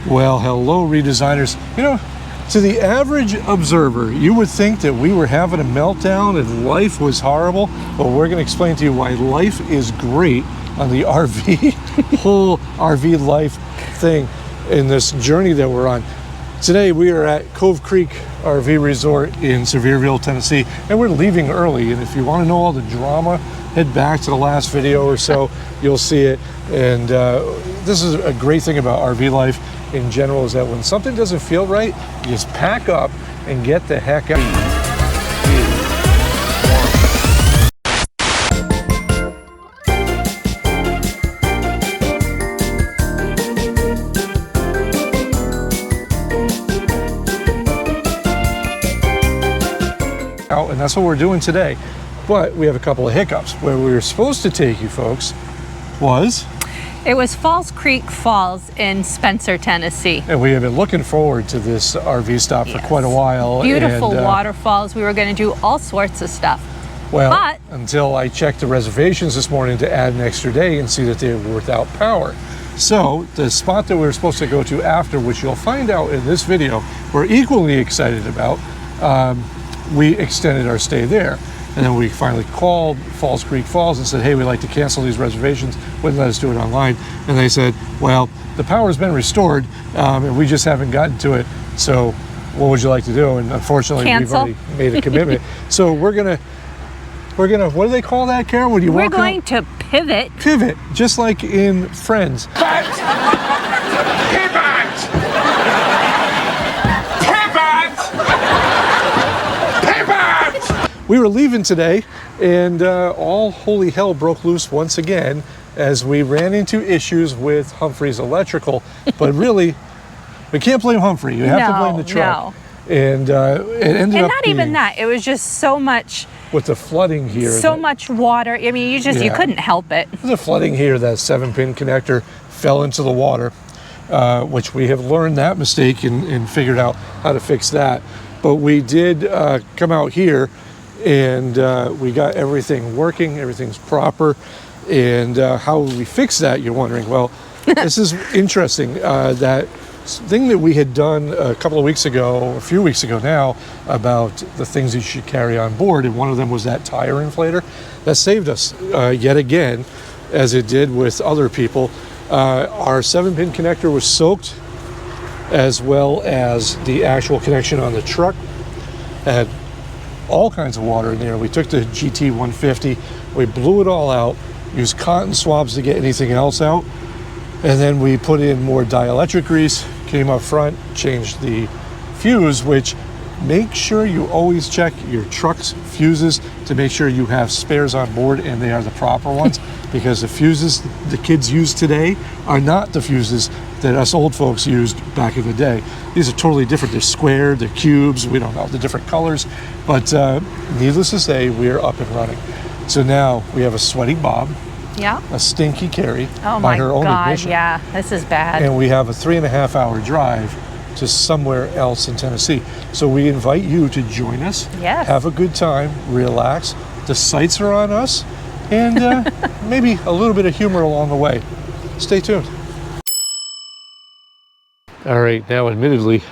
Well, hello, redesigners. You know, to the average observer, you would think that we were having a meltdown and life was horrible, but we're going to explain to you why life is great on the RV, whole RV life thing in this journey that we're on. Today we are at Cove Creek RV Resort in Sevierville, Tennessee, and we're leaving early. And if you want to know all the drama, head back to the last video or so, you'll see it. And this is a great thing about RV life in general, is that when something doesn't feel right, you just pack up and get the heck out. And that's what we're doing today. But we have a couple of hiccups. Where we were supposed to take you folks was... It was Falls Creek Falls in Spencer, Tennessee. And we have been looking forward to this RV stop for quite a while. Beautiful waterfalls. We were going to do all sorts of stuff. Well, until I checked the reservations this morning to add an extra day and see that they were without power. So the spot that we were supposed to go to after, which you'll find out in this video, we're equally excited about. We extended our stay there. And then we finally called Falls Creek Falls and said, hey, we'd like to cancel these reservations. Wouldn't let us do it online. And they said, well, the power's been restored and we just haven't gotten to it. So what would you like to do? And unfortunately, cancel. We've already made a commitment. So we're gonna, what do they call that, Karen? When you we're walk going up? to pivot. Pivot, just like in Friends. Pivot! We were leaving today, and all holy hell broke loose once again as we ran into issues with Humphrey's electrical. But really, we can't blame Humphrey. You have to blame the truck. No. And it ended up not even that. It was just so much with the flooding here. So much water. I mean, you couldn't help it. The flooding here. That 7-pin connector fell into the water, which we have learned that mistake and figured out how to fix that. But we did come out here. And we got everything working, everything's proper. And how we fix that, you're wondering? Well, this is interesting. That thing that we had done a couple of weeks ago, a few weeks ago now, about the things you should carry on board, and one of them was that tire inflator. That saved us yet again, as it did with other people. Our 7-pin connector was soaked, as well as the actual connection on the truck. Had all kinds of water in there. We took the GT 150, we blew it all out, used cotton swabs to get anything else out, and then we put in more dielectric grease, came up front, changed the fuse, which make sure you always check your truck's fuses to make sure you have spares on board and they are the proper ones, because the fuses the kids use today are not the fuses that us old folks used back in the day. These are totally different. They're square, they're cubes, we don't know the different colors, but needless to say, we're up and running. So now we have a sweating Bob, a stinky Karri, by her own admission. Yeah, this is bad. And we have a 3.5-hour drive to somewhere else in Tennessee. So we invite you to join us, have a good time, relax. The sights are on us, and maybe a little bit of humor along the way. Stay tuned. All right, now admittedly,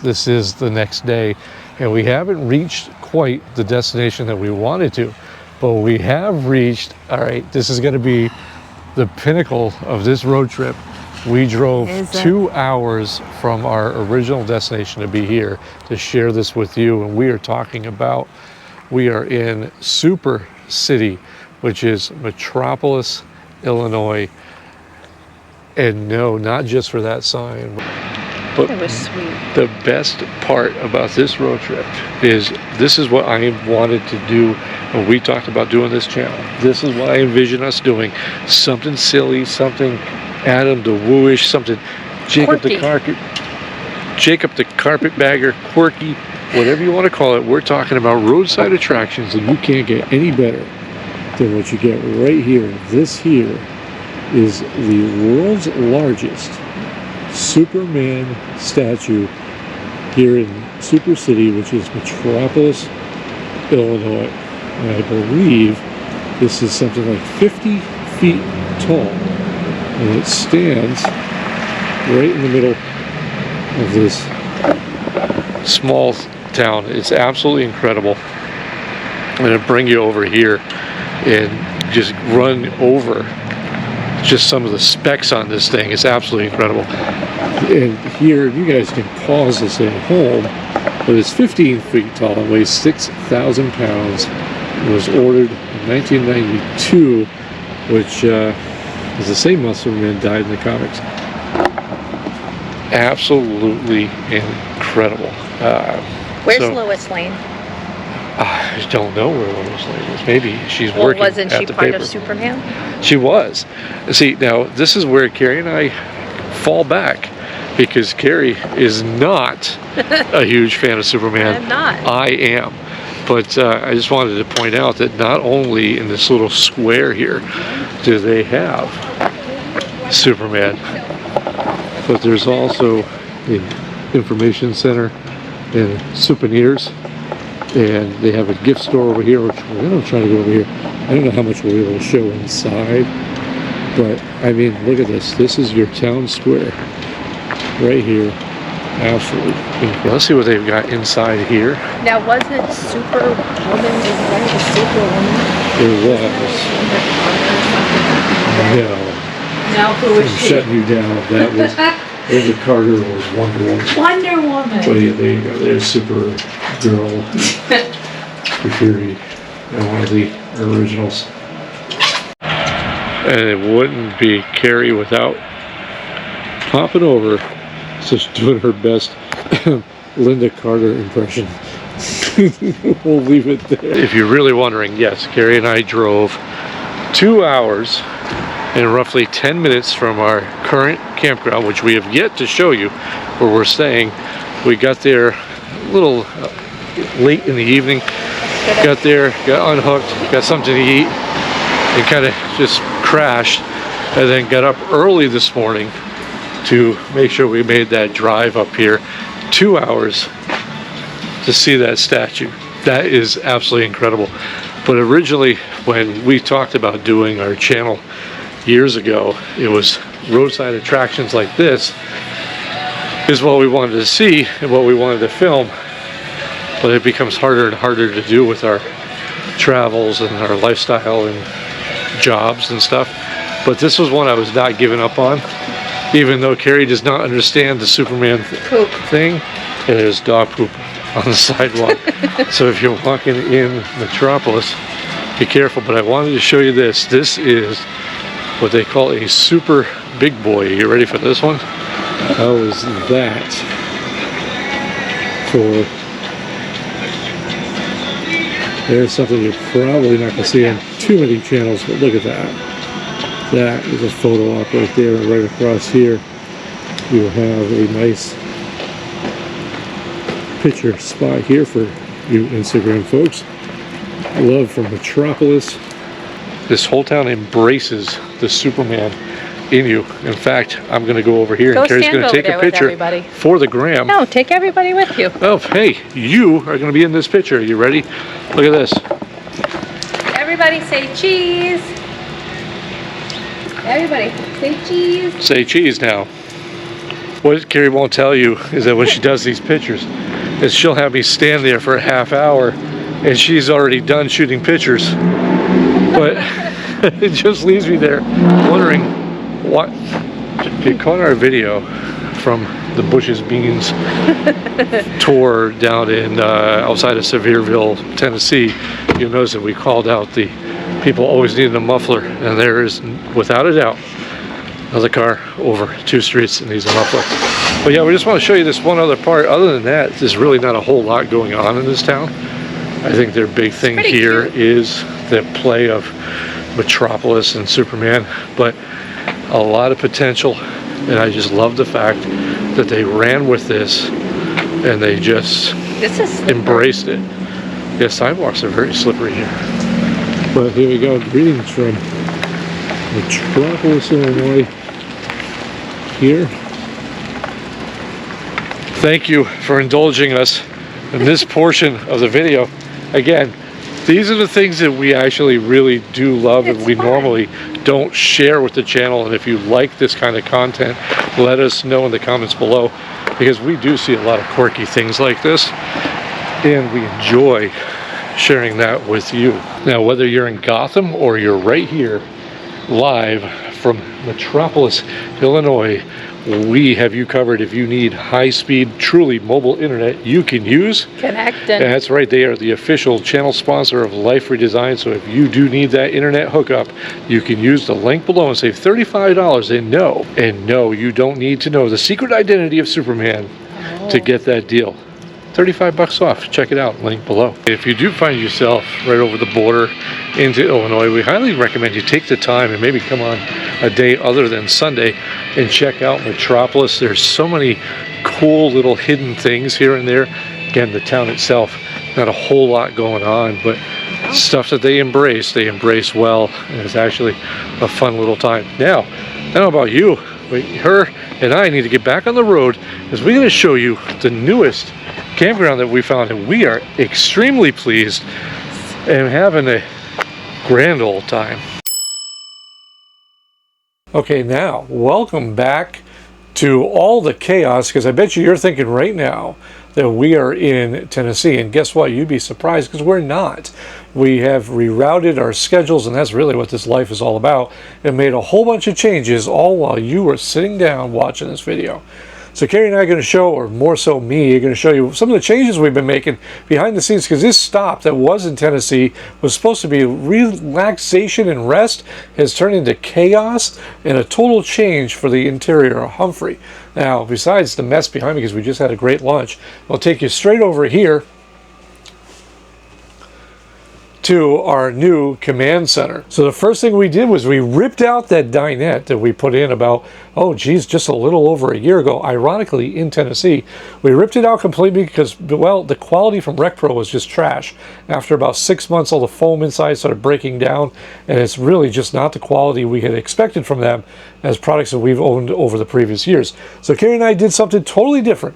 this is the next day, and we haven't reached quite the destination that we wanted to, but we have reached, all right, this is gonna be the pinnacle of this road trip. We drove 2 hours from our original destination to be here to share this with you, and we are talking about, we are in Super City, which is Metropolis, Illinois. And no, not just for that sign, but it was sweet. The best part about this road trip is this is what I wanted to do when we talked about doing this channel. This is what I envision us doing. Something silly, something Adam the wooish, something Jacob the carpetbagger, quirky, whatever you want to call it. We're talking about roadside attractions, and you can't get any better than what you get right here. This here is the world's largest Superman statue here in Super City, which is Metropolis, Illinois. And I believe this is something like 50 feet tall. And it stands right in the middle of this small town. It's absolutely incredible. I'm going to bring you over here and just run over just some of the specs on this thing. It's absolutely incredible. And here, you guys can pause this at home, but it's 15 feet tall and weighs 6,000 pounds. It was ordered in 1992, which is the same month Superman died in the comics. Absolutely incredible. Where's Lois Lane? I don't know where Lois Lane is. Maybe she's Well, working wasn't at she the part paper. of Superman? She was. See, now this is where Karri and I fall back, because Karri is not a huge fan of Superman. I'm not. I am. But I just wanted to point out that not only in this little square here do they have Superman, but there's also the information center and souvenirs, and they have a gift store over here, which we're going to try to go over here. I don't know how much we'll be able to show inside, but I mean, look at this. This is your town square right here. Absolutely incredible. Let's see what they've got inside here. Now, wasn't Superwoman, is one of the Superwoman? There was. No. No, who I'm is she? shutting you down. That was Ava Carter was Wonder Woman. Wonder Woman. But yeah, there you go. There's Supergirl. Fury, and one of the originals. And it wouldn't be Karri without popping over. So she's doing her best Linda Carter impression. We'll leave it there. If you're really wondering, yes, Karri and I drove 2 hours and roughly 10 minutes from our current campground, which we have yet to show you where we're staying. We got there a little late in the evening. Got there, got unhooked, got something to eat, and kind of just crashed. And then got up early this morning to make sure we made that drive up here. 2 hours to see that statue. That is absolutely incredible. But originally, when we talked about doing our channel years ago, it was roadside attractions like this is what we wanted to see and what we wanted to film. But it becomes harder and harder to do with our travels and our lifestyle and jobs and stuff. But this was one I was not giving up on, even though Karri does not understand the Superman thing. And there's dog poop on the sidewalk. So if you're walking in Metropolis, be careful. But I wanted to show you this. This is what they call a super big boy. You ready for this one? How is that for... There's something you're probably not going to see on too many channels, but look at that. That is a photo op right there. And right across here, you have a nice picture spot here for you Instagram folks. Love from Metropolis. This whole town embraces the Superman in you. In fact, I'm going to go over here and Karri's going to take a picture for the gram. No, take everybody with you. Oh, hey, you are going to be in this picture. Are you ready? Look at this. Everybody say cheese. Everybody say cheese. Say cheese now. What Karri won't tell you is that when she does these pictures, is she'll have me stand there for a half hour and she's already done shooting pictures. But it just leaves me there wondering what. If you caught our video from the Bush's Beans tour down in outside of Sevierville, Tennessee, you'll notice that we called out the people always needing a muffler, and there is, without a doubt, another car over 2 streets and needs a muffler. But yeah, we just want to show you this one other part. Other than that, there's really not a whole lot going on in this town. I think their big thing here is the play of Metropolis and Superman, but a lot of potential, and I just love the fact that they ran with this and they just embraced it. Yeah, sidewalks are very slippery here. But here we go, greetings from Metropolis, Illinois here. Thank you for indulging us in this portion of the video. Again, These are the things that we actually really do love and we normally don't share with the channel. And if you like this kind of content, let us know in the comments below, because we do see a lot of quirky things like this and we enjoy sharing that with you. Now, whether you're in Gotham or you're right here live from Metropolis, Illinois, we have you covered. If you need high-speed, truly mobile internet you can use, Connected. that's right, they are the official channel sponsor of Life Redesigned. So if you do need that internet hookup, you can use the link below and save $35. And no, you don't need to know the secret identity of Superman to get that deal. 35 bucks off. Check it out, link below. If you do find yourself right over the border into Illinois, we highly recommend you take the time and maybe come on a day other than Sunday and check out Metropolis. There's so many cool little hidden things here and there. Again, the town itself, not a whole lot going on, but stuff that they embrace well, and it's actually a fun little time. Now, I don't know about you, but her and I need to get back on the road, as we're going to show you the newest campground that we found, and we are extremely pleased and having a grand old time. Okay, now welcome back to all the chaos, because I bet you're thinking right now that we are in Tennessee, and guess what? You'd be surprised, because we're not. We have rerouted our schedules, and that's really what this life is all about, and made a whole bunch of changes all while you were sitting down watching this video. So Karri and I are going to show, or more so me, are going to show you some of the changes we've been making behind the scenes, because this stop that was in Tennessee was supposed to be relaxation and rest, has turned into chaos and a total change for the interior of Humphrey. Now, besides the mess behind me, because we just had a great lunch, I'll take you straight over here to our new command center. So the first thing we did was we ripped out that dinette that we put in about, oh geez, just a little over a year ago, ironically in Tennessee. We ripped it out completely because, well, the quality from RecPro was just trash. After about 6 months, all the foam inside started breaking down, and it's really just not the quality we had expected from them as products that we've owned over the previous years. So Karri and I did something totally different.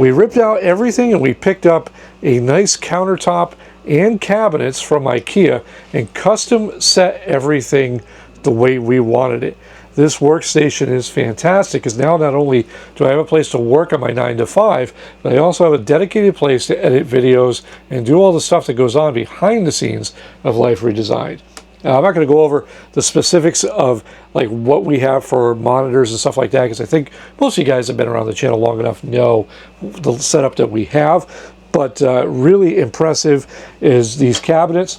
We ripped out everything and we picked up a nice countertop and cabinets from IKEA and custom set everything the way we wanted it. This workstation is fantastic, because now not only do I have a place to work on my 9 to 5, but I also have a dedicated place to edit videos and do all the stuff that goes on behind the scenes of Life Redesigned. Now, I'm not going to go over the specifics of like what we have for monitors and stuff like that, because I think most of you guys have been around the channel long enough know the setup that we have. But really impressive is these cabinets.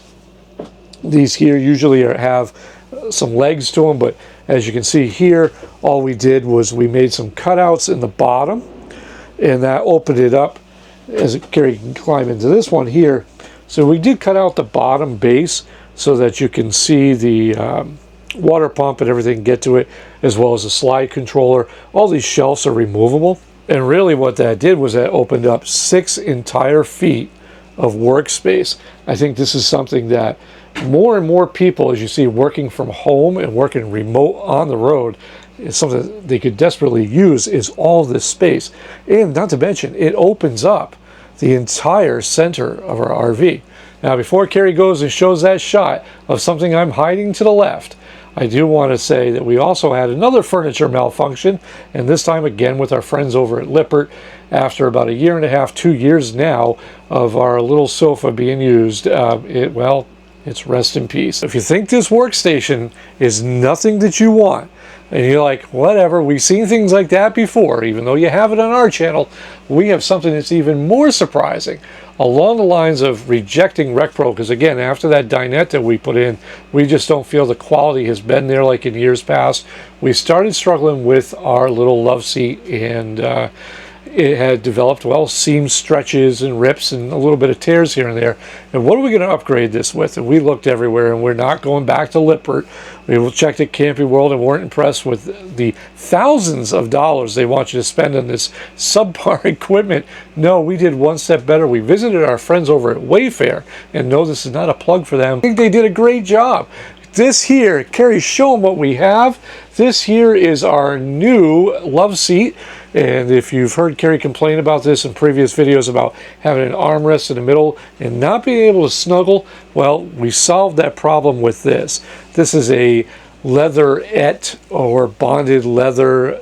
These here usually have some legs to them, but as you can see here, all we did was we made some cutouts in the bottom, and that opened it up as Karri can climb into this one here. So we did cut out the bottom base so that you can see the water pump and everything get to it, as well as the slide controller. All these shelves are removable. And really what that did was that opened up 6 entire feet of workspace. I think this is something that more and more people, as you see, working from home and working remote on the road, it's something that they could desperately use, is all this space. And not to mention, it opens up the entire center of our RV. Now, before Karri goes and shows that shot of something I'm hiding to the left, I do want to say that we also had another furniture malfunction, and this time again with our friends over at Lippert. After about 1.5 years, 2 years now of our little sofa being used, well, it's rest in peace. If you think this workstation is nothing that you want, and you're like, whatever, we've seen things like that before, even though you have it on our channel, we have something that's even more surprising, along the lines of rejecting RecPro, because again, after that dinette that we put in, we just don't feel the quality has been there like in years past. We started struggling with our little love seat, and it had developed, well, seam stretches and rips and a little bit of tears here and there. And what are we going to upgrade this with? And we looked everywhere, and we're not going back to Lippert. We checked at Camping World and weren't impressed with the thousands of dollars they want you to spend on this subpar equipment. No, we did one step better. We visited our friends over at Wayfair, and no, this is not a plug for them. I think they did a great job. This here, Karri, show them what we have. This here is our new love seat. And if you've heard Karri complain about this in previous videos about having an armrest in the middle and not being able to snuggle, well, we solved that problem with this. This is a leatherette or bonded leather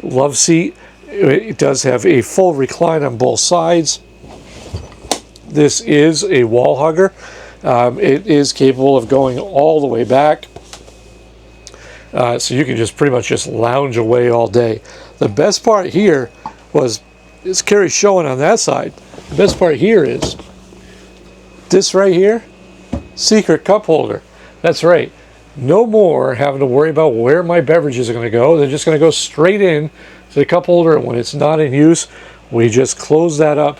love seat. It does have a full recline on both sides. This is a wall hugger. It is capable of going all the way back. So you can just pretty much just lounge away all day. The best part here is Karri showing on that side. The best part here is this right here, secret cup holder. That's right. No more having to worry about where my beverages are going to go. They're just going to go straight in to the cup holder, and when it's not in use, we just close that up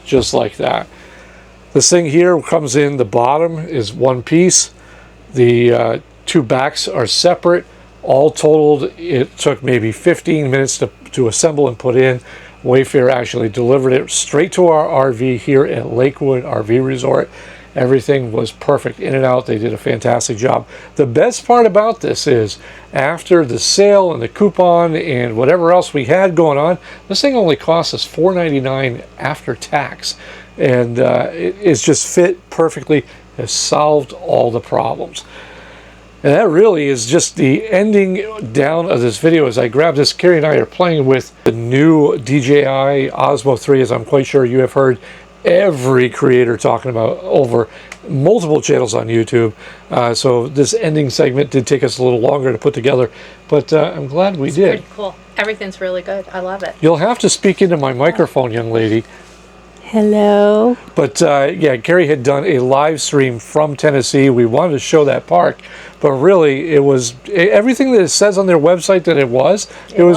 just like that. This thing here comes in, the bottom is one piece. The two backs are separate. All totaled, it took maybe 15 minutes to assemble and put in. Wayfair actually delivered it straight to our RV here at Lakewood RV Resort. Everything was perfect in and out. They did a fantastic job. The best part about this is after the sale and the coupon and whatever else we had going on, this thing only cost us $4.99 after tax. And it's just fit perfectly, has solved all the problems. And that really is just the ending down of this video. As I grab this, Karri and I are playing with the new DJI Osmo 3, as I'm quite sure you have heard every creator talking about over multiple channels on YouTube. So this ending segment did take us a little longer to put together, but I'm glad we did. Pretty cool. Everything's really good. I love it. You'll have to speak into my microphone, young lady. Hello. But yeah, Karri had done a live stream from Tennessee. We wanted to show that park, but really it was everything that it says on their website that it was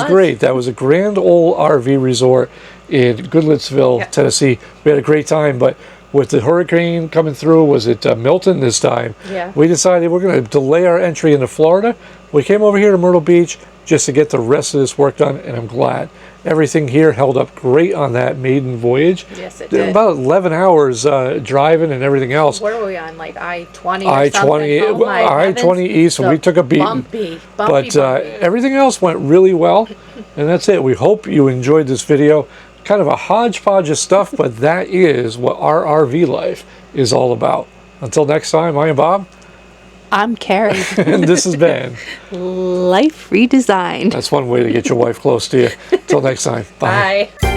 great. That was a grand old RV resort in Goodlettsville, yep, Tennessee. We had a great time, but with the hurricane coming through, was it Milton this time? Yeah. We decided we're going to delay our entry into Florida. We came over here to Myrtle Beach just to get the rest of this work done, and I'm glad. Everything here held up great on that maiden voyage. Yes, it did. About 11 hours driving and everything else. Where were we on? Like I-20 or I-20, something? Oh, I-20 East, and we took a beating. Bumpy, but everything else went really well, and that's it. We hope you enjoyed this video. Kind of a hodgepodge of stuff, but that is what our RV life is all about. Until next time, I am Bob. I'm Karri. And this has been Life Redesigned. That's one way to get your wife close to you. Until next time. Bye. Bye.